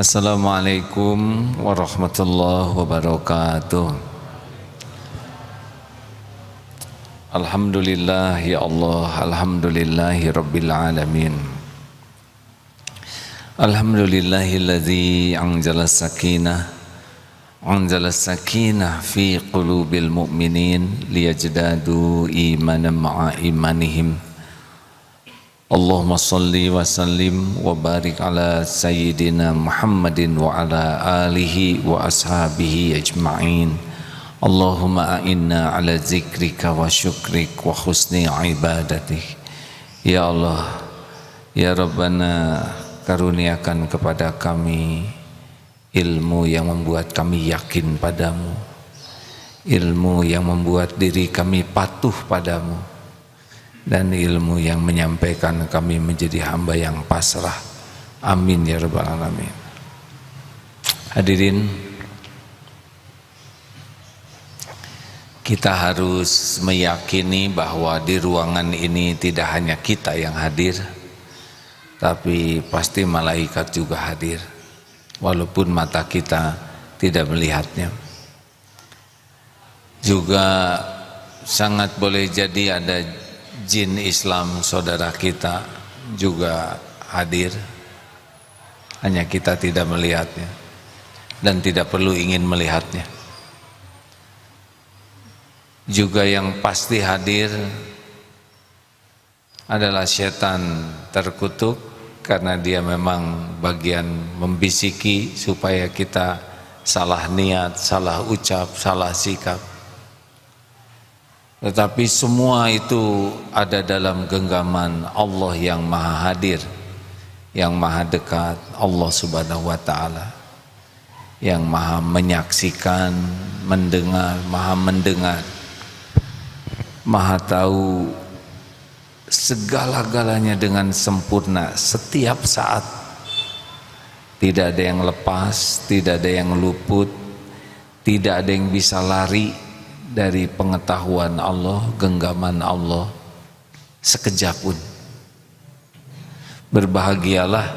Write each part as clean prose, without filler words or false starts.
Assalamualaikum warahmatullahi wabarakatuh. Alhamdulillah ya Allah, alhamdulillahi rabbil alamin. Alhamdulillahilladzi anzala sakinah fi qulubil mu'minin liyajdadu imanan ma'a imanihim. Allahumma salli wa sallim wa barik ala sayyidina Muhammadin wa ala alihi wa ashabihi ajma'in. Allahumma a'inna ala zikrika wa syukrik wa husni ibadatik. Ya Allah, ya Rabbana, karuniakan kepada kami ilmu yang membuat kami yakin padamu, ilmu yang membuat diri kami patuh padamu, dan ilmu yang menyampaikan kami menjadi hamba yang pasrah. Amin ya rabbal alamin. Hadirin, kita harus meyakini bahwa di ruangan ini tidak hanya kita yang hadir, tapi pasti malaikat juga hadir, walaupun mata kita tidak melihatnya. Juga sangat boleh jadi ada jin Islam saudara kita juga hadir, hanya kita tidak melihatnya dan tidak perlu ingin melihatnya. Juga yang pasti hadir adalah setan terkutuk, karena dia memang bagian membisiki supaya kita salah niat, salah ucap, salah sikap. Tetapi semua itu ada dalam genggaman Allah yang maha hadir, yang maha dekat, Allah subhanahu wa ta'ala, yang maha menyaksikan, mendengar, maha tahu segala-galanya dengan sempurna setiap saat. Tidak ada yang lepas, tidak ada yang luput, tidak ada yang bisa lari dari pengetahuan Allah, genggaman Allah sekejap pun. Berbahagialah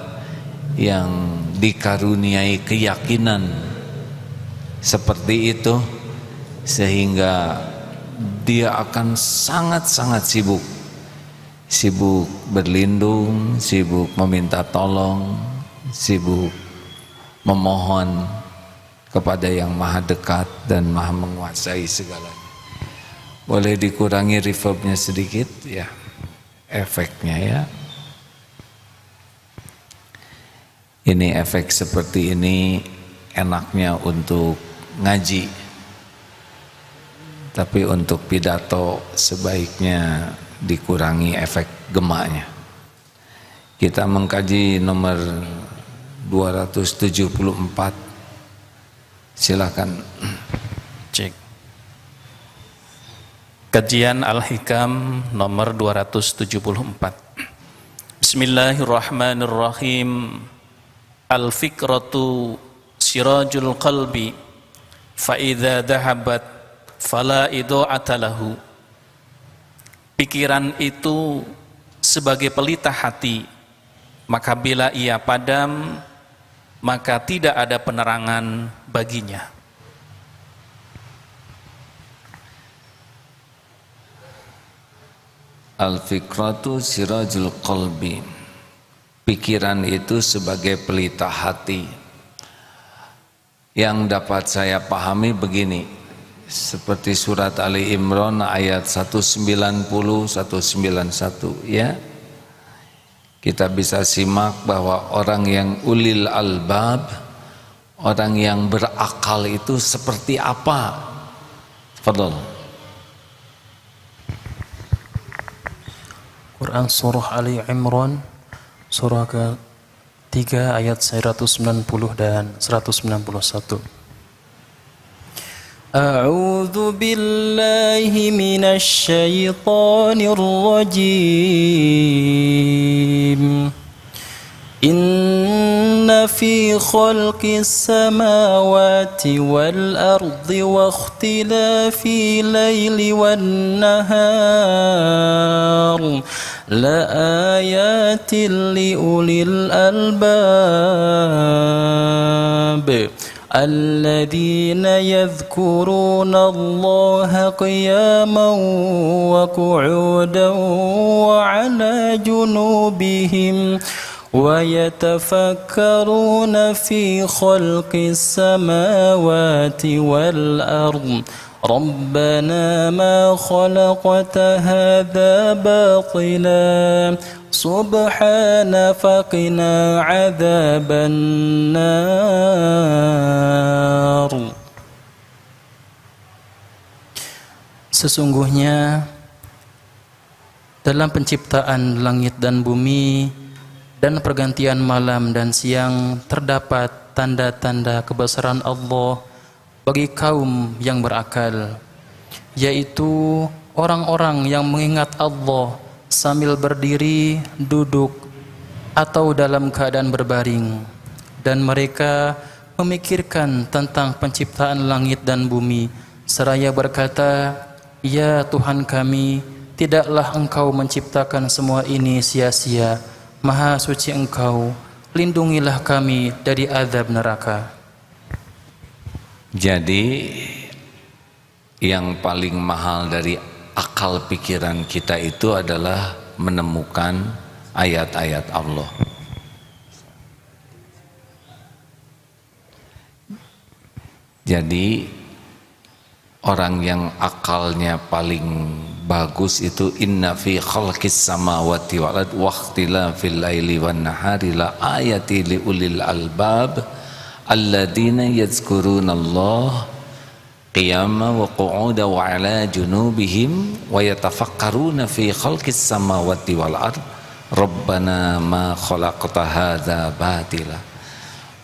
yang dikaruniai keyakinan seperti itu, sehingga dia akan sangat-sangat sibuk berlindung, sibuk meminta tolong, sibuk memohon kepada yang maha dekat dan maha menguasai segalanya. Boleh dikurangi reverbnya sedikit ya, efeknya ya. Ini efek seperti ini enaknya untuk ngaji, tapi untuk pidato sebaiknya dikurangi efek gemaknya. Kita mengkaji nomor 274. Silakan. Cek. Kajian Al-Hikam nomor 274. Bismillahirrahmanirrahim. Al-fikratu sirajul qalbi, fa idza dhahabat fala idu'ata lahu. Pikiran itu sebagai pelita hati, maka bila ia padam, maka tidak ada penerangan baginya. Al-fikratu sirajul qalbi. Pikiran itu sebagai pelita hati. Yang dapat saya pahami begini, seperti surat Ali Imran ayat 190 191 ya. Kita bisa simak bahwa orang yang ulil albab, orang yang berakal itu seperti apa? Fadhal. Quran surah Ali Imran surah ke-3 ayat 190 dan 191. A'udzu billahi minasy syaithanir rajim. Inna fi في خلق السماوات والأرض واختلاف الليل والنهار لآيات لأولي الألباب الذين يذكرون الله قياما وقعودا وعلى جنوبهم ويتفكرون في خلق السماوات والأرض ربنا ما خلقت هذا باطلا سبحان فقنا عذاب النار. Sesungguhnya dalam penciptaan langit dan bumi dan pergantian malam dan siang terdapat tanda-tanda kebesaran Allah bagi kaum yang berakal, yaitu orang-orang yang mengingat Allah sambil berdiri, duduk, atau dalam keadaan berbaring, dan mereka memikirkan tentang penciptaan langit dan bumi seraya berkata, "Ya Tuhan kami, tidaklah Engkau menciptakan semua ini sia-sia. Maha suci Engkau, lindungilah kami dari azab neraka." Jadi yang paling mahal dari akal pikiran kita itu adalah menemukan ayat-ayat Allah. Jadi orang yang akalnya paling bagus itu inna fi khalqis samawati wal ardi wa ikhtilafil laili wan nahari la ayati li ulil albab alladzina yadhkurunallaha qiyama wa qu'uda wa ala junubihim wa yatafakkaruna fi khalqis samawati wal ard rabbana ma khalaqta hadza batila.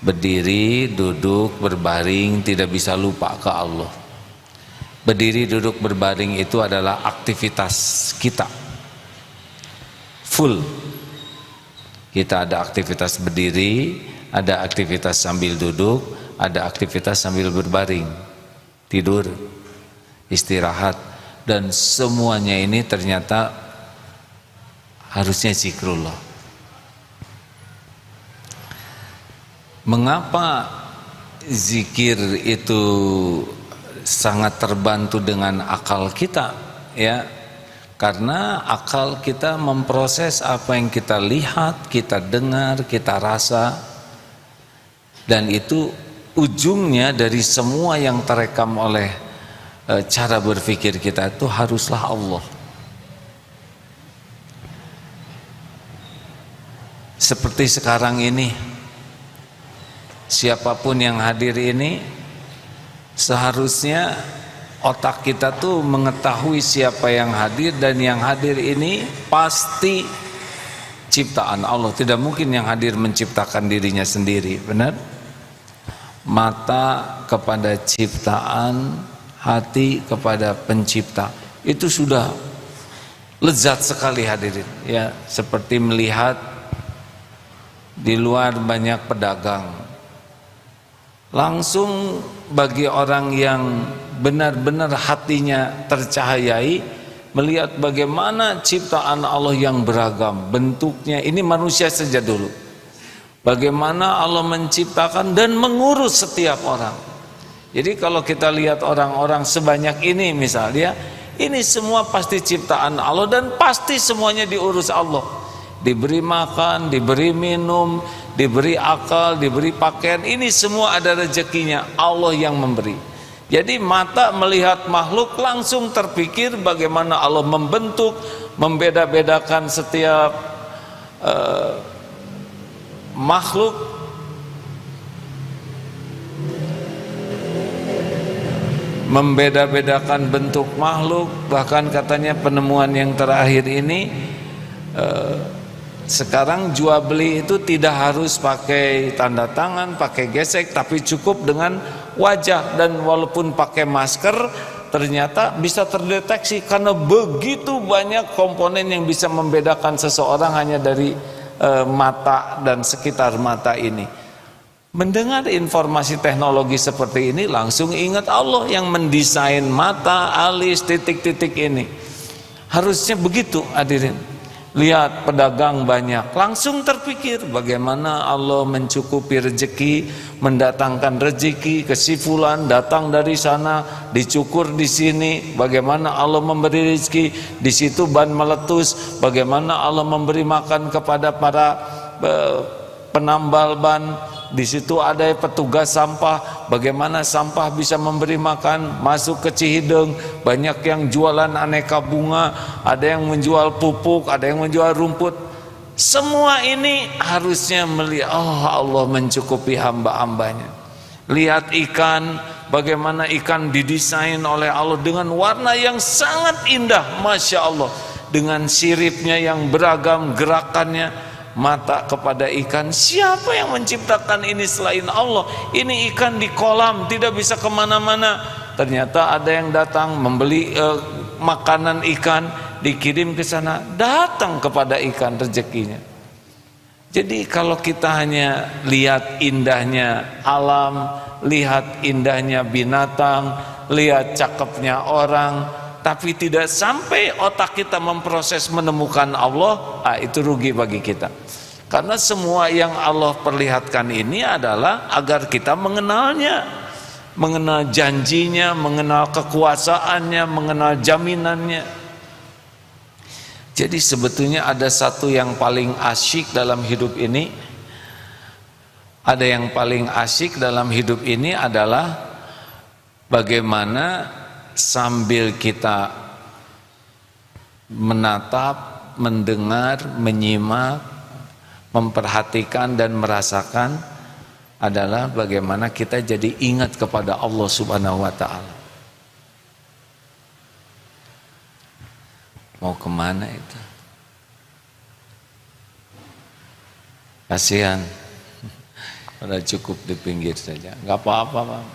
Berdiri, duduk, berbaring, tidak bisa lupa ke Allah. Berdiri, duduk, berbaring itu adalah aktivitas kita full. Kita ada aktivitas berdiri, ada aktivitas sambil duduk, ada aktivitas sambil berbaring, tidur, istirahat, dan semuanya ini ternyata harusnya zikrullah. Mengapa zikir itu sangat terbantu dengan akal kita? Ya, karena akal kita memproses apa yang kita lihat, kita dengar, kita rasa, dan itu ujungnya dari semua yang terekam oleh cara berpikir kita itu haruslah Allah. Seperti sekarang ini, siapapun yang hadir ini seharusnya otak kita tuh mengetahui siapa yang hadir, dan yang hadir ini pasti ciptaan Allah. Tidak mungkin yang hadir menciptakan dirinya sendiri, benar? Mata kepada ciptaan, hati kepada pencipta, itu sudah lezat sekali hadirin. Ya, seperti melihat di luar banyak pedagang. Langsung bagi orang yang benar-benar hatinya tercahayai, melihat bagaimana ciptaan Allah yang beragam bentuknya. Ini manusia saja dulu, bagaimana Allah menciptakan dan mengurus setiap orang. Jadi kalau kita lihat orang-orang sebanyak ini misalnya, ini semua pasti ciptaan Allah dan pasti semuanya diurus Allah. Diberi makan, diberi minum, diberi akal, diberi pakaian, ini semua ada rezekinya, Allah yang memberi. Jadi mata melihat makhluk langsung terpikir bagaimana Allah membentuk, membeda-bedakan setiap makhluk. Membeda-bedakan bentuk makhluk. Bahkan katanya penemuan yang terakhir ini, sekarang jual beli itu tidak harus pakai tanda tangan, pakai gesek, tapi cukup dengan wajah. Dan walaupun pakai masker, ternyata bisa terdeteksi karena begitu banyak komponen yang bisa membedakan seseorang hanya dari mata dan sekitar mata ini. Mendengar informasi teknologi seperti ini langsung ingat Allah yang mendesain mata, alis, titik-titik ini. Harusnya begitu hadirin. Lihat pedagang banyak, langsung terpikir bagaimana Allah mencukupi rezeki, mendatangkan rezeki ke si fulan, datang dari sana, dicukur di sini, bagaimana Allah memberi rezeki, di situ ban meletus, bagaimana Allah memberi makan kepada para penambal ban. Di situ ada petugas sampah, bagaimana sampah bisa memberi makan, masuk ke Cihideng, banyak yang jualan aneka bunga, ada yang menjual pupuk, ada yang menjual rumput. Semua ini harusnya melihat, oh Allah mencukupi hamba-hambanya. Lihat ikan, bagaimana ikan didesain oleh Allah dengan warna yang sangat indah, Masya Allah, dengan siripnya yang beragam, gerakannya. Mata kepada ikan, siapa yang menciptakan ini selain Allah? Ini ikan di kolam, tidak bisa kemana-mana. Ternyata ada yang datang membeli makanan ikan, dikirim ke sana, datang kepada ikan rezekinya. Jadi kalau kita hanya lihat indahnya alam, lihat indahnya binatang, lihat cakepnya orang, tapi tidak sampai otak kita memproses menemukan Allah, itu rugi bagi kita. Karena semua yang Allah perlihatkan ini adalah agar kita mengenalnya, mengenal janjinya, mengenal kekuasaannya, mengenal jaminannya. Jadi sebetulnya ada satu yang paling asyik dalam hidup ini. Ada yang paling asyik dalam hidup ini adalah bagaimana sambil kita menatap, mendengar, menyimak, memperhatikan dan merasakan adalah bagaimana kita jadi ingat kepada Allah Subhanahu wa ta'ala. Mau kemana itu? Kasihan, pada cukup di pinggir saja, nggak apa-apa Pak.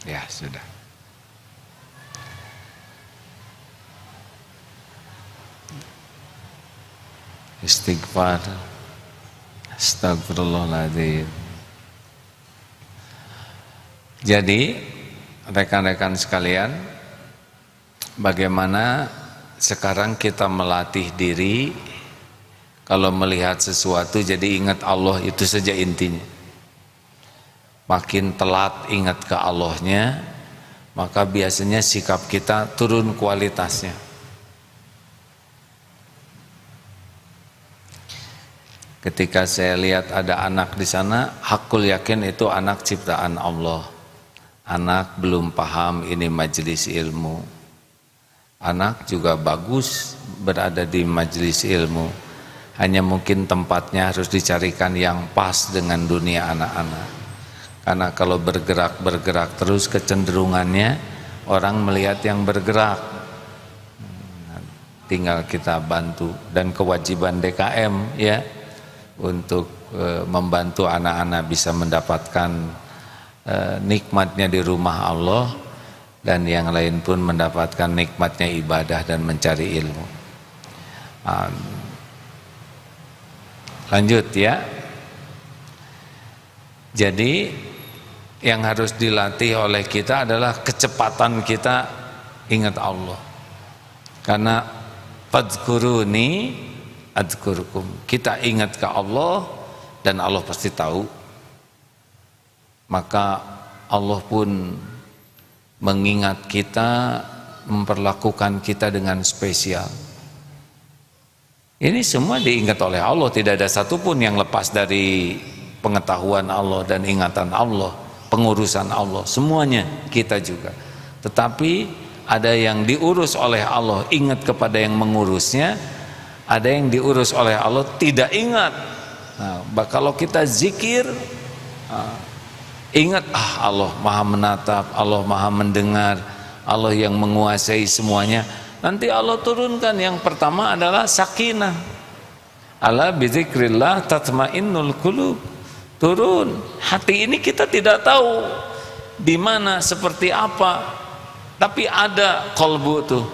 Ya sudah. Istighfar. Astagfirullahaladzim. Jadi rekan-rekan sekalian, bagaimana sekarang kita melatih diri kalau melihat sesuatu jadi ingat Allah, itu saja intinya. Makin telat ingat ke Allahnya, maka biasanya sikap kita turun kualitasnya. Ketika saya lihat ada anak di sana, hakul yakin itu anak ciptaan Allah. Anak belum paham ini majelis ilmu. Anak juga bagus berada di majelis ilmu. Hanya mungkin tempatnya harus dicarikan yang pas dengan dunia anak-anak. Karena kalau bergerak terus kecenderungannya orang melihat yang bergerak. Tinggal kita bantu, dan kewajiban DKM ya untuk membantu anak-anak bisa mendapatkan nikmatnya di rumah Allah, dan yang lain pun mendapatkan nikmatnya ibadah dan mencari ilmu. Lanjut ya. Jadi yang harus dilatih oleh kita adalah kecepatan kita ingat Allah. Karena fadzkuruni adzkurkum, kita ingat ke Allah dan Allah pasti tahu. Maka Allah pun mengingat kita, memperlakukan kita dengan spesial. Ini semua diingat oleh Allah, tidak ada satupun yang lepas dari pengetahuan Allah dan ingatan Allah, pengurusan Allah, semuanya kita juga. Tetapi ada yang diurus oleh Allah, ingat kepada yang mengurusnya. Ada yang diurus oleh Allah tidak ingat. Nah, kalau kita zikir, ingat Allah Maha menatap, Allah Maha mendengar, Allah yang menguasai semuanya. Nanti Allah turunkan yang pertama adalah sakinah. Ala bizikrillah tatmainnul qulub. Turun. Hati ini kita tidak tahu di mana, seperti apa, tapi ada qalbu tuh,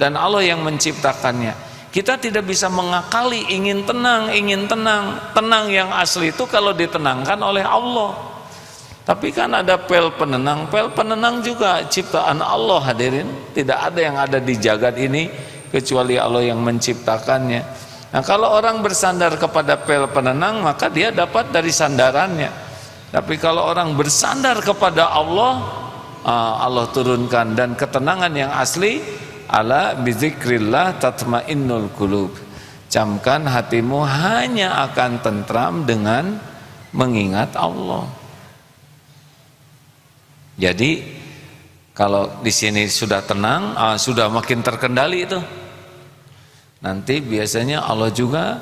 dan Allah yang menciptakannya. Kita tidak bisa mengakali ingin tenang, ingin tenang. Tenang yang asli itu kalau ditenangkan oleh Allah. Tapi kan ada pel penenang juga ciptaan Allah hadirin. Tidak ada yang ada di jagat ini kecuali Allah yang menciptakannya. Nah, kalau orang bersandar kepada pel penenang, maka dia dapat dari sandarannya. Tapi kalau orang bersandar kepada Allah, Allah turunkan, dan ketenangan yang asli, ala bizikrillah tatmainnul qulub. Camkan hatimu hanya akan tentram dengan mengingat Allah. Jadi kalau di sini sudah tenang, sudah makin terkendali itu. Nanti biasanya Allah juga,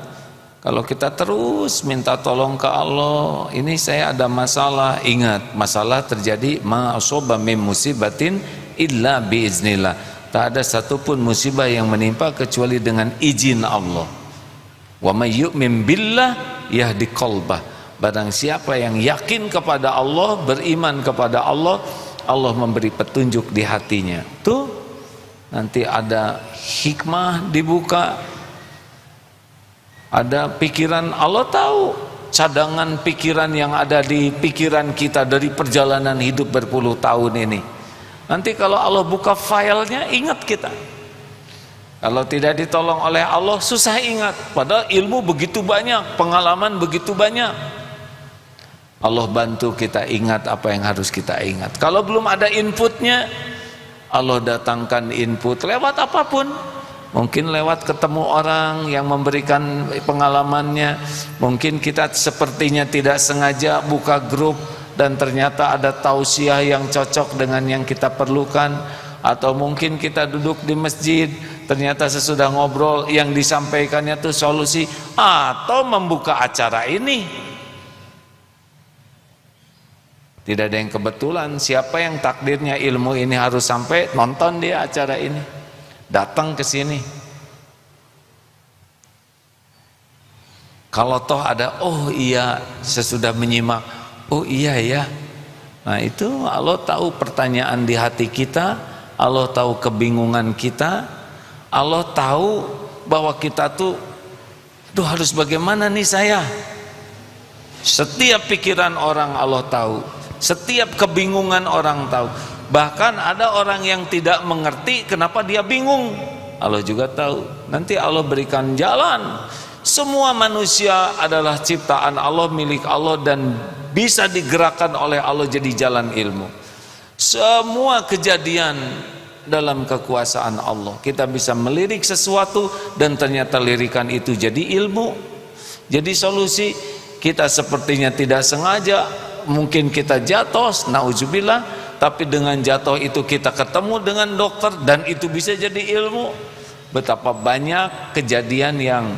kalau kita terus minta tolong ke Allah, ini saya ada masalah, ingat masalah terjadi ma asaba min musibatin illa biiznillah. Tak ada satupun musibah yang menimpa kecuali dengan izin Allah. Wa may yu'min billah yahdi qalbah. Barang siapa yang yakin kepada Allah, beriman kepada Allah, Allah memberi petunjuk di hatinya. Tuh, nanti ada hikmah dibuka, ada pikiran. Allah tahu cadangan pikiran yang ada di pikiran kita dari perjalanan hidup berpuluh tahun ini. Nanti kalau Allah buka filenya, ingat kita. Kalau tidak ditolong oleh Allah, susah ingat. Padahal ilmu begitu banyak, pengalaman begitu banyak. Allah bantu kita ingat apa yang harus kita ingat. Kalau belum ada inputnya, Allah datangkan input lewat apapun. Mungkin lewat ketemu orang yang memberikan pengalamannya. Mungkin kita sepertinya tidak sengaja buka grup dan ternyata ada tausiah yang cocok dengan yang kita perlukan. Atau mungkin kita duduk di masjid, ternyata sesudah ngobrol yang disampaikannya itu solusi. Atau membuka acara ini. Tidak ada yang kebetulan. Siapa yang takdirnya ilmu ini harus sampai, nonton dia acara ini, datang ke sini. Kalau toh ada, oh iya, sesudah menyimak, oh iya ya. Nah itu Allah tahu pertanyaan di hati kita, Allah tahu kebingungan kita, Allah tahu bahwa kita tuh harus bagaimana nih saya. Setiap pikiran orang Allah tahu. Setiap kebingungan orang tahu. Bahkan ada orang yang tidak mengerti kenapa dia bingung, Allah juga tahu. Nanti Allah berikan jalan. Semua manusia adalah ciptaan Allah, milik Allah, dan bisa digerakkan oleh Allah jadi jalan ilmu. Semua kejadian dalam kekuasaan Allah. Kita bisa melirik sesuatu dan ternyata lirikan itu jadi ilmu, jadi solusi. Kita sepertinya tidak sengaja, mungkin kita jatuh, nauzubillah, tapi dengan jatuh itu kita ketemu dengan dokter dan itu bisa jadi ilmu. Betapa banyak kejadian yang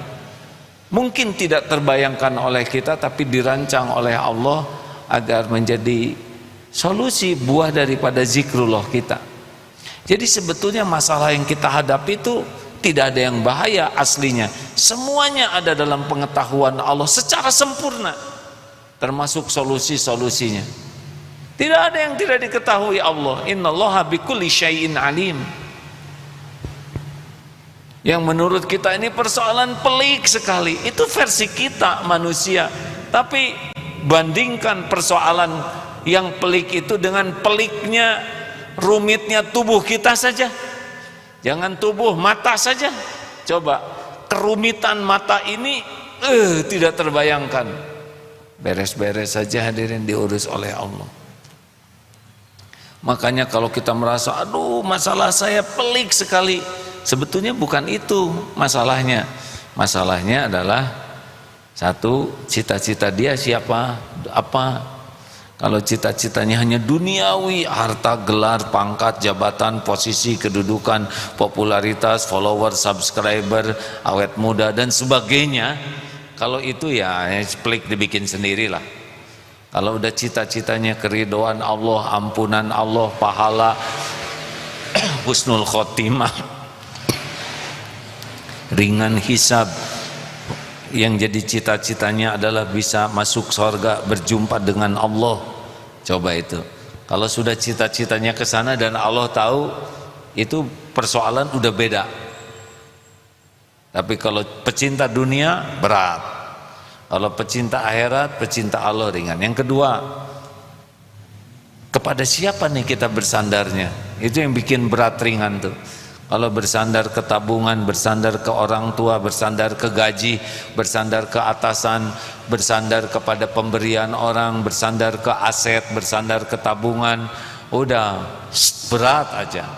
mungkin tidak terbayangkan oleh kita tapi dirancang oleh Allah agar menjadi solusi, buah daripada zikrullah kita. Jadi sebetulnya masalah yang kita hadapi itu tidak ada yang bahaya aslinya. Semuanya ada dalam pengetahuan Allah secara sempurna, termasuk solusi-solusinya. Tidak ada yang tidak diketahui Allah. Innallaha bikulli syai'in alim. Yang menurut kita ini persoalan pelik sekali, itu versi kita manusia. Tapi bandingkan persoalan yang pelik itu dengan peliknya, rumitnya tubuh kita saja. Jangan tubuh, mata saja. Coba kerumitan mata ini tidak terbayangkan. Beres-beres saja hadirin, diurus oleh Allah. Makanya kalau kita merasa aduh masalah saya pelik sekali, sebetulnya bukan itu masalahnya. Masalahnya adalah satu, cita-cita dia siapa, apa. Kalau cita-citanya hanya duniawi, harta, gelar, pangkat, jabatan, posisi, kedudukan, popularitas, follower, subscriber, awet muda dan sebagainya, kalau itu ya pelik dibikin sendirilah. Kalau udah cita-citanya keridhaan Allah, ampunan Allah, pahala, husnul khotimah, ringan hisab, yang jadi cita-citanya adalah bisa masuk surga, berjumpa dengan Allah. Coba itu. Kalau sudah cita-citanya ke sana dan Allah tahu, itu persoalan udah beda. Tapi kalau pecinta dunia berat. Kalau pecinta akhirat, pecinta Allah ringan. Yang kedua, kepada siapa nih kita bersandarnya? Itu yang bikin berat ringan tuh. Kalau bersandar ke tabungan, bersandar ke orang tua, bersandar ke gaji, bersandar ke atasan, bersandar kepada pemberian orang, bersandar ke aset, bersandar ke tabungan, udah berat aja.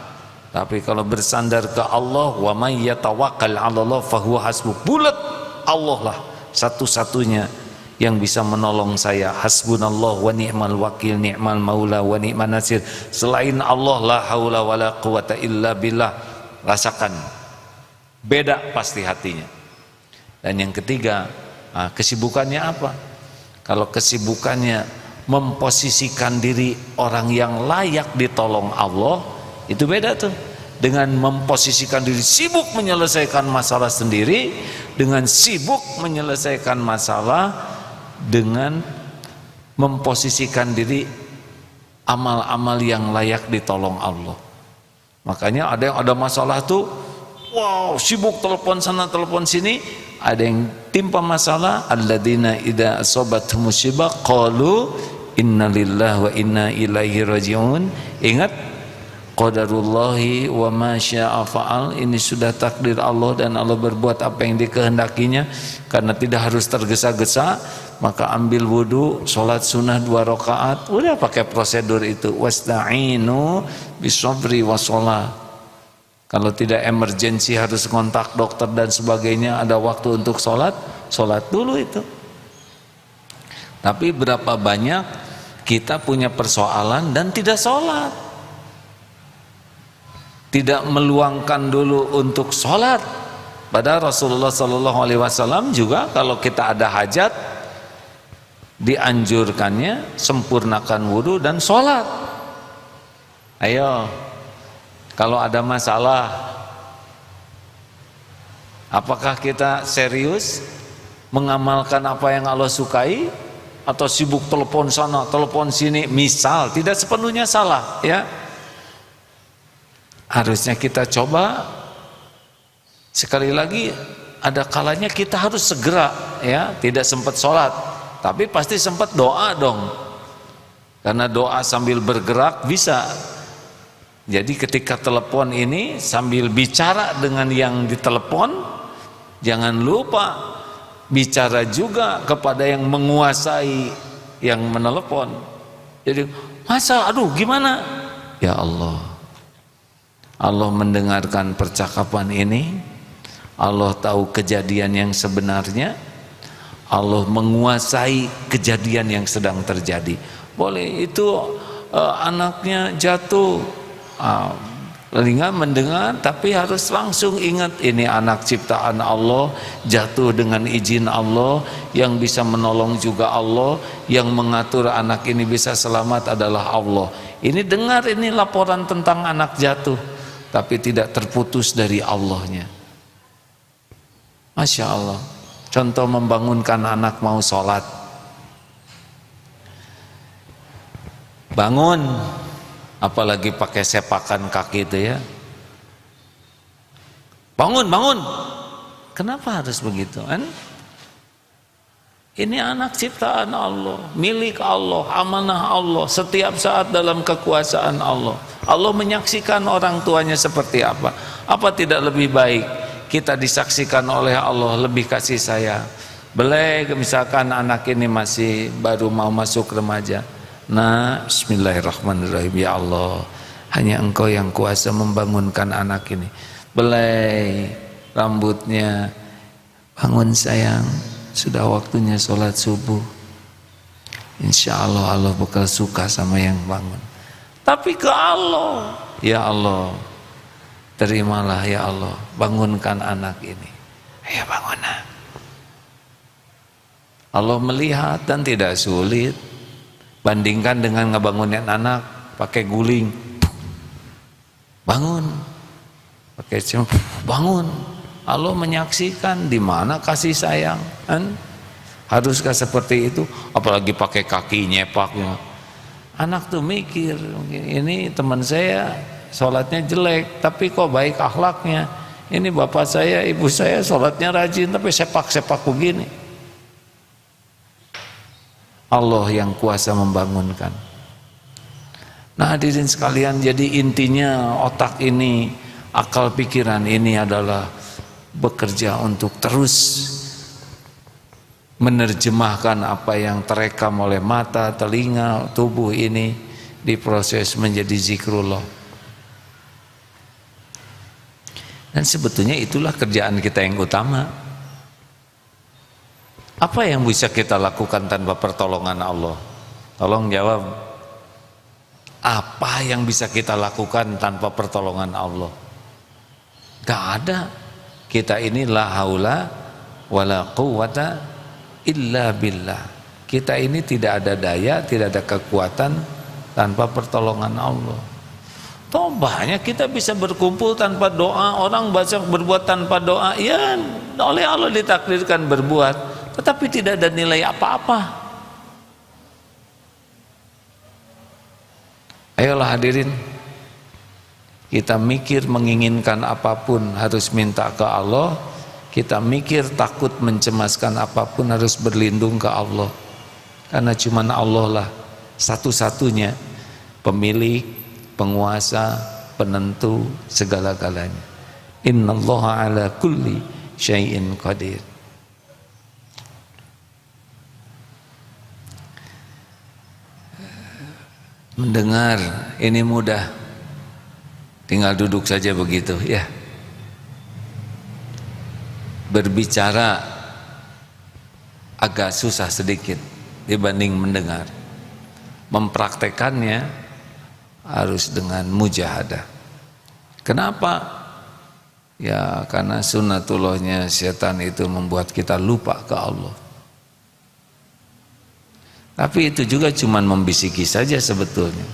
Tapi kalau bersandar ke Allah, wa may yatawakkal 'ala Allah fahuwa hasbuh, bulat Allah lah satu-satunya yang bisa menolong saya. Hasbunallah wa ni'mal wakil, ni'mal maula wa ni'man nasir. Selain Allah la haula wala quwata illa billah. Rasakan beda pasti hatinya. Dan yang ketiga, kesibukannya apa? Kalau kesibukannya memposisikan diri orang yang layak ditolong Allah, itu beda tuh dengan memposisikan diri sibuk menyelesaikan masalah sendiri, dengan sibuk menyelesaikan masalah dengan memposisikan diri amal-amal yang layak ditolong Allah. Makanya ada yang ada masalah tuh, wow, sibuk telepon sana telepon sini. Ada yang timpa masalah, alladzina idza asabathum musibah qalu innalillahi wa inna ilaihi rajiun. Ingat, qadarullahi wa ma syaa fa'al. Ini sudah takdir Allah dan Allah berbuat apa yang dikehendakinya. Karena tidak harus tergesa-gesa, maka ambil wudu, sholat sunnah 2 rakaat, udah pakai prosedur itu. Wasta'inu bisabri wassalah. Kalau tidak emergensi harus kontak dokter dan sebagainya, ada waktu untuk sholat, sholat dulu itu. Tapi berapa banyak kita punya persoalan dan tidak sholat, tidak meluangkan dulu untuk sholat. Padahal Rasulullah SAW juga kalau kita ada hajat, dianjurkannya sempurnakan wudhu dan sholat. Ayo, kalau ada masalah, apakah kita serius mengamalkan apa yang Allah sukai, atau sibuk telepon sana telepon sini? Misal tidak sepenuhnya salah ya, harusnya kita coba. Sekali lagi, ada kalanya kita harus segera ya, tidak sempat sholat, tapi pasti sempat doa dong, karena doa sambil bergerak bisa. Jadi ketika telepon ini sambil bicara dengan yang ditelepon, jangan lupa bicara juga kepada yang menguasai yang menelepon. Jadi masa aduh gimana? Ya Allah, Allah mendengarkan percakapan ini, Allah tahu kejadian yang sebenarnya, Allah menguasai kejadian yang sedang terjadi. Boleh itu anaknya jatuh, telinga mendengar, tapi harus langsung ingat ini anak ciptaan Allah, jatuh dengan izin Allah, yang bisa menolong juga Allah, yang mengatur anak ini bisa selamat adalah Allah. Ini dengar ini laporan tentang anak jatuh, tapi tidak terputus dari Allahnya. Masya Allah. Contoh membangunkan anak mau sholat, bangun, apalagi pakai sepakan kaki itu ya, bangun, bangun. Kenapa harus begitu kan? Ini anak ciptaan Allah, milik Allah, amanah Allah, setiap saat dalam kekuasaan Allah. Allah menyaksikan orang tuanya seperti apa. Apa tidak lebih baik kita disaksikan oleh Allah, lebih kasih sayang? Boleh misalkan anak ini masih baru mau masuk remaja, nah bismillahirrahmanirrahim, ya Allah, hanya Engkau yang kuasa membangunkan anak ini. Belai rambutnya, bangun sayang, sudah waktunya sholat subuh. Insya Allah Allah bakal suka sama yang bangun. Tapi ke Allah, ya Allah, terimalah ya Allah, bangunkan anak ini. Ayo bangun. Allah melihat dan tidak sulit. Bandingkan dengan ngebangunin anak pakai guling, bangun, pakai bangun. Allah menyaksikan di mana kasih sayang kan? Haruskah seperti itu? Apalagi pakai kaki nyepaknya. Anak tuh mikir, ini teman saya sholatnya jelek tapi kok baik akhlaknya, Ini bapak saya, ibu saya sholatnya rajin tapi sepak-sepak begini. Allah yang kuasa membangunkan. Nah hadirin sekalian, jadi intinya otak ini, akal pikiran ini adalah bekerja untuk terus menerjemahkan apa yang terekam oleh mata, telinga, tubuh ini diproses menjadi zikrullah. Dan sebetulnya itulah kerjaan kita yang utama. Apa yang bisa kita lakukan tanpa pertolongan Allah? Tolong jawab. Apa yang bisa kita lakukan tanpa pertolongan Allah? Gak ada. Kita ini la haula wala quwata illa billah. Kita ini tidak ada daya, tidak ada kekuatan tanpa pertolongan Allah. Toh banyak kita bisa berkumpul tanpa doa, orang banyak berbuat tanpa doa, ya oleh Allah ditakdirkan berbuat, tetapi tidak ada nilai apa-apa. Ayolah hadirin, kita mikir menginginkan apapun harus minta ke Allah, kita mikir takut mencemaskan apapun harus berlindung ke Allah, karena cuman Allah lah satu-satunya pemilik, penguasa, penentu segala-galanya. Innallaha ala kulli syai'in qadir. Mendengar ini mudah, tinggal duduk saja begitu ya. Berbicara agak susah sedikit dibanding mendengar. Mempraktekannya harus dengan mujahadah. Kenapa? Ya karena sunnatullahnya setan itu membuat kita lupa ke Allah. Tapi itu juga cuman membisiki saja sebetulnya.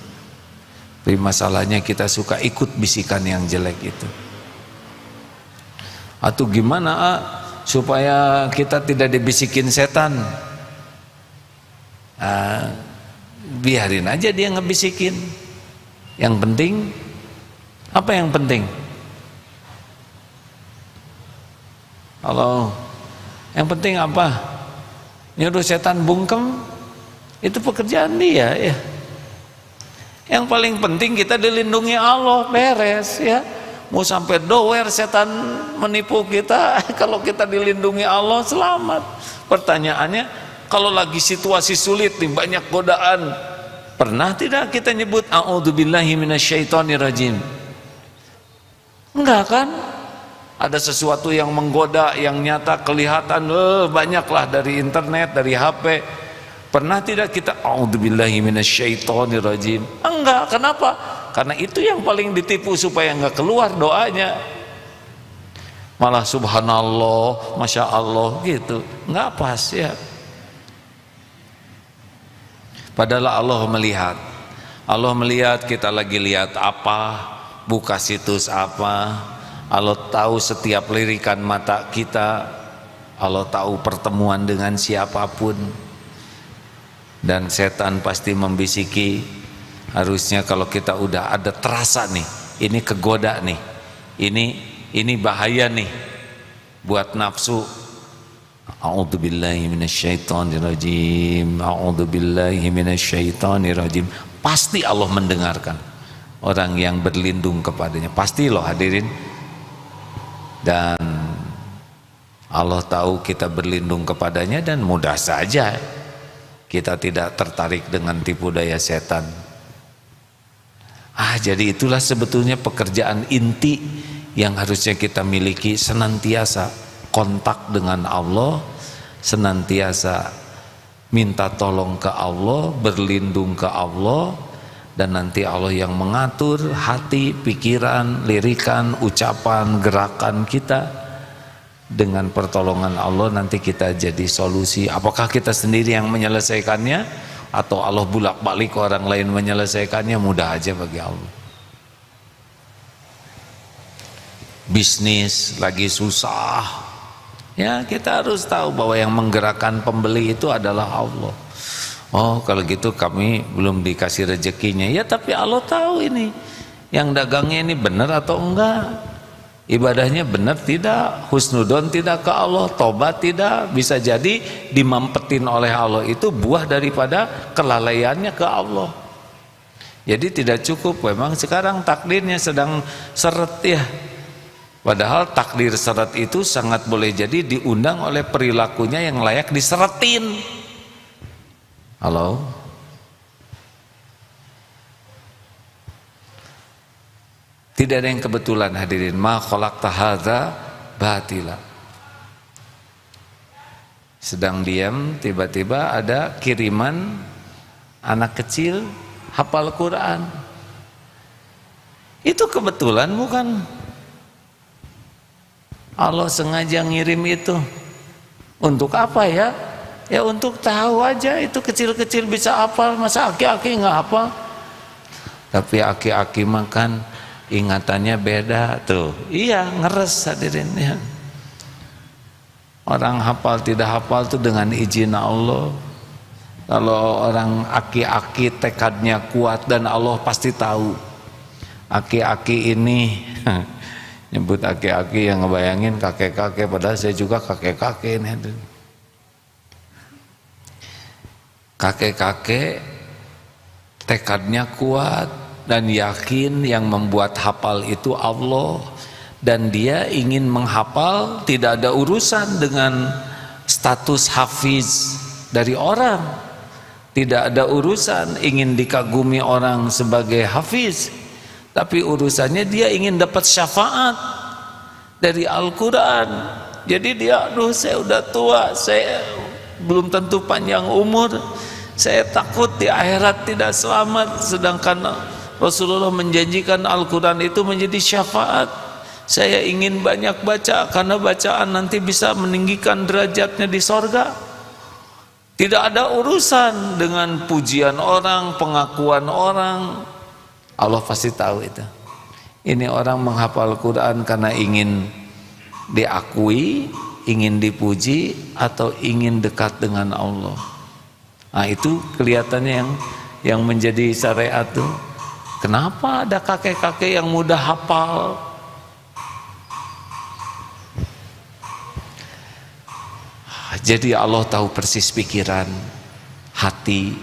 Tapi masalahnya kita suka ikut bisikan yang jelek itu. Atau gimana supaya kita tidak dibisikin setan? Biarin aja dia ngebisikin. Yang penting, apa yang penting? Halo, yang penting apa? Nyuruh setan bungkem, itu pekerjaan dia ya. Yang paling penting kita dilindungi Allah, beres ya. Mau sampai dower setan menipu kita, kalau kita dilindungi Allah selamat. Pertanyaannya, kalau lagi situasi sulit nih, banyak godaan, pernah tidak kita nyebut a'udzubillahi minasyaitonirrajim? Enggak kan? Ada sesuatu yang menggoda, yang nyata kelihatan, banyaklah dari internet, dari HP. Pernah tidak kita a'udzubillahi minasyaitonirrajim? Enggak, kenapa? Karena itu yang paling ditipu supaya enggak keluar doanya. Malah subhanallah, masya Allah gitu. Enggak pas ya. Padahal Allah melihat. Allah melihat kita lagi lihat apa, buka situs apa. Allah tahu setiap lirikan mata kita. Allah tahu pertemuan dengan siapapun. Dan setan pasti membisiki. Harusnya kalau kita udah ada terasa nih, ini kegoda nih, ini bahaya nih buat nafsu. A'udzubillahi minasyaitonirrajim. A'udzubillahi minasyaitonirrajim. Pasti Allah mendengarkan orang yang berlindung kepadanya. Pasti loh hadirin. Dan Allah tahu kita berlindung kepadanya, dan mudah saja kita tidak tertarik dengan tipu daya setan. Jadi itulah sebetulnya pekerjaan inti yang harusnya kita miliki, senantiasa kontak dengan Allah, senantiasa minta tolong ke Allah, berlindung ke Allah, dan nanti Allah yang mengatur hati, pikiran, lirikan, ucapan, gerakan kita. Dengan pertolongan Allah nanti kita jadi solusi. Apakah kita sendiri yang menyelesaikannya atau Allah bolak-balik orang lain menyelesaikannya, mudah aja bagi Allah. Bisnis lagi susah, ya kita harus tahu bahwa yang menggerakkan pembeli itu adalah Allah. Oh kalau gitu kami belum dikasih rezekinya, ya tapi Allah tahu ini yang dagangnya ini benar atau enggak. Ibadahnya benar tidak, husnudon tidak ke Allah, tobat tidak, bisa jadi dimampetin oleh Allah itu buah daripada kelalaiannya ke Allah. Jadi tidak cukup, memang sekarang takdirnya sedang seret ya. Padahal takdir seret itu sangat boleh jadi diundang oleh perilakunya yang layak diseretin. Halo? Tidak ada yang kebetulan hadirin. Ma khalaqta hadza batila. Sedang diam, tiba-tiba ada kiriman anak kecil hafal Quran. Itu kebetulan bukan? Allah sengaja ngirim itu. Untuk apa ya? Ya untuk tahu aja, itu kecil-kecil bisa hafal, masa aki-aki nggak hafal? Tapi aki-aki makan ingatannya beda tuh. Iya, ngeres hadirin ya. Orang hafal tidak hafal tuh dengan izin Allah. Kalau orang aki-aki tekadnya kuat dan Allah pasti tahu. Aki-aki ini nyebut aki-aki yang ngebayangin kakek-kakek, padahal saya juga kakek-kakek ini. Kakek-kakek tekadnya kuat dan yakin yang membuat hafal itu Allah, dan dia ingin menghafal, tidak ada urusan dengan status hafiz dari orang, tidak ada urusan ingin dikagumi orang sebagai hafiz, tapi urusannya dia ingin dapat syafaat dari Al-Quran. Jadi dia, aduh saya udah tua, saya belum tentu panjang umur, saya takut di akhirat tidak selamat, sedangkan Rasulullah menjanjikan Al-Quran itu menjadi syafaat. Saya ingin banyak baca, karena bacaan nanti bisa meninggikan derajatnya di sorga. Tidak ada urusan dengan pujian orang, pengakuan orang. Allah pasti tahu itu. Ini orang menghafal Quran karena ingin diakui, ingin dipuji, atau ingin dekat dengan Allah. Nah itu kelihatannya yang menjadi syariat tuh. Kenapa ada kakek-kakek yang mudah hafal? Jadi Allah tahu persis pikiran, hati,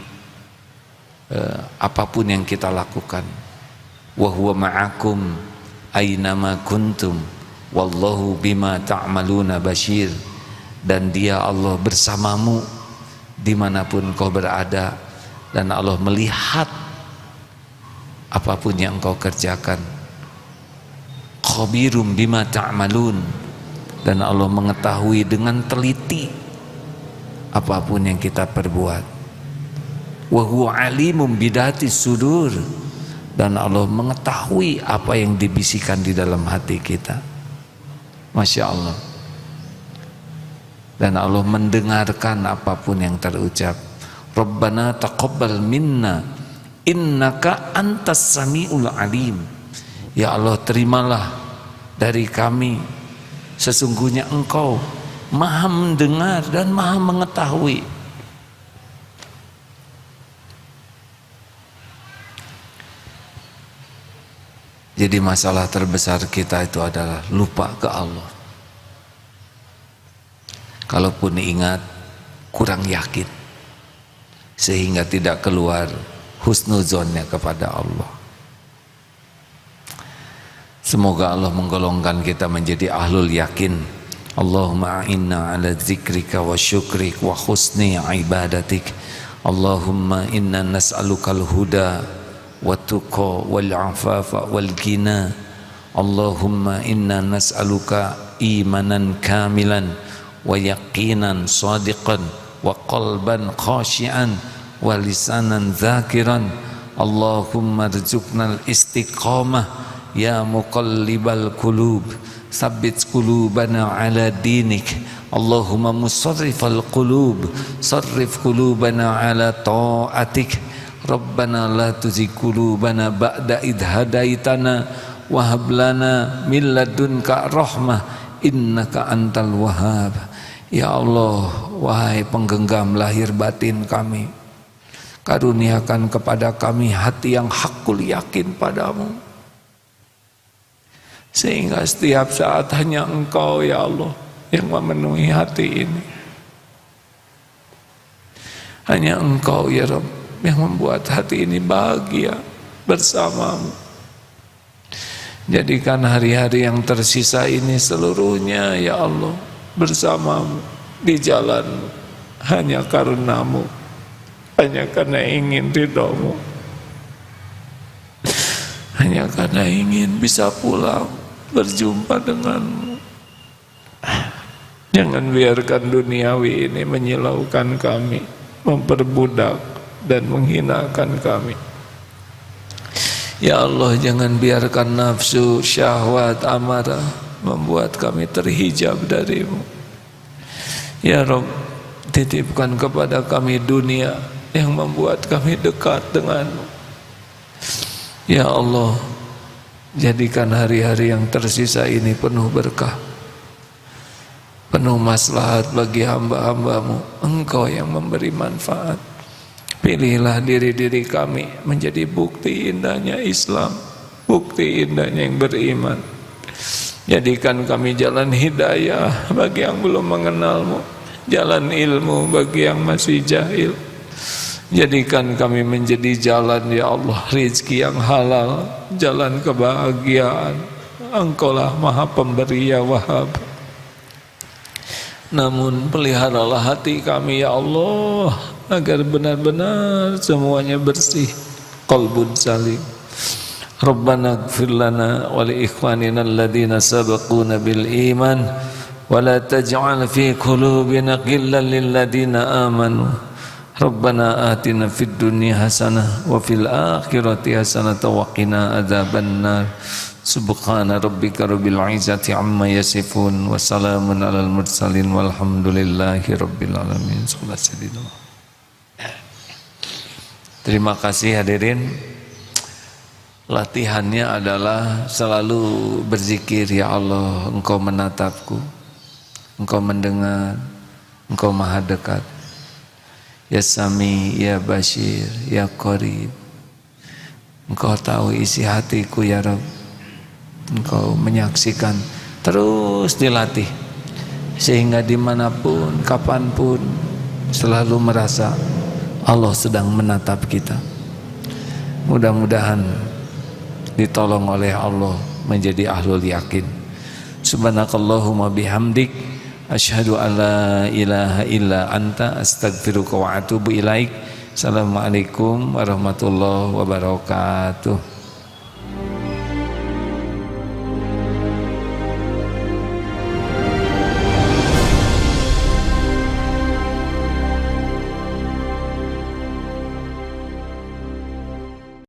apapun yang kita lakukan. Wa huwa ma'akum aynama kuntum wallahu bima ta'maluna basyir. Dan dia Allah bersamamu dimanapun kau berada, dan Allah melihat apapun yang kau kerjakan. Khabirum bima ta'malun, dan Allah mengetahui dengan teliti apapun yang kita perbuat. Wa huwa alimum bidati sudur, dan Allah mengetahui apa yang dibisikkan di dalam hati kita. Masya Allah. Dan Allah mendengarkan apapun yang terucap. Rabbana taqabbal minna innaka antas sami'ul alim. Ya Allah, terimalah dari kami, sesungguhnya Engkau Maha mendengar dan Maha mengetahui. Jadi masalah terbesar kita itu adalah lupa ke Allah. Kalaupun ingat, kurang yakin, sehingga tidak keluar husnuzonnya kepada Allah. Semoga Allah menggolongkan kita menjadi ahlul yakin. Allahumma a'inna ala zikrika wa syukrik wa husni ibadatik. Allahumma inna nas'alukal huda wa tuqa wal afafa wal ghina. Allahumma inna nas'aluka imanan kamilan wa yaqinan sadiqan wa qalban khashi'an wa lisanan zakiran. Allahumma rzuqnal istiqamah ya muqallibal qulub sabbit qulubana ala dinik. Allahumma musarrifal qulub sarrif qulubana ala ta'atik. Rabbana la tuzigh qulubana ba'da idh hadaitana wa hab lana min ladunka rahmah innaka antal wahhab. Ya Allah, wahai penggenggam lahir batin kami, karuniakan kepada kami hati yang hakul yakin padamu. sehingga setiap saat hanya Engkau ya Allah yang memenuhi hati ini. Hanya Engkau ya Rabb yang membuat hati ini bahagia bersamamu. Jadikan hari-hari yang tersisa ini seluruhnya ya Allah bersamamu di jalanmu, hanya karunamu, hanya karena ingin ridhomu, hanya karena ingin bisa pulang berjumpa denganmu. Jangan biarkan duniawi ini menyilaukan kami, memperbudak dan menghinakan kami. Ya Allah, jangan biarkan nafsu, syahwat, amarah membuat kami terhijab darimu. Ya Rabb, titipkan kepada kami dunia yang membuat kami dekat denganmu. Ya Allah, jadikan hari-hari yang tersisa ini penuh berkah, penuh maslahat bagi hamba-hambamu. Engkau yang memberi manfaat. Pilihlah diri-diri kami menjadi bukti indahnya Islam, bukti indahnya yang beriman. Jadikan kami jalan hidayah bagi yang belum mengenalmu, jalan ilmu bagi yang masih jahil. Jadikan kami menjadi jalan ya Allah rizki yang halal, jalan kebahagiaan. Engkaulah Maha Pemberi ya Wahhab. Namun peliharalah hati kami ya Allah agar benar-benar semuanya bersih, qalbun salim. Rabbana ighfir lana wa li ikhwanina alladhina sabaquna bil iman wa la taj'al fi qulubina ghillan lil ladzina amanu. Rabbana atina fid dunya hasanah wa fil akhirati hasanah wa qina adzabannar. Subhana rabbika rabbil izzati amma yasifun wa salamun alal mursalin walhamdulillahi rabbil alamin. Terima kasih hadirin. Latihannya adalah selalu berzikir, ya Allah, Engkau menatapku, Engkau mendengar, Engkau maha dekat. Ya Sami, ya Bashir, ya Qarib. Engkau tahu isi hatiku ya Rabb. Engkau menyaksikan. Terus dilatih sehingga dimanapun, kapanpun selalu merasa Allah sedang menatap kita. Mudah-mudahan ditolong oleh Allah menjadi ahlul yakin. Subhanakallahumma bihamdik asyhadu an la ilaha illa anta astaghfiruka wa atubu ilaik. Assalamualaikum warahmatullahi wabarakatuh.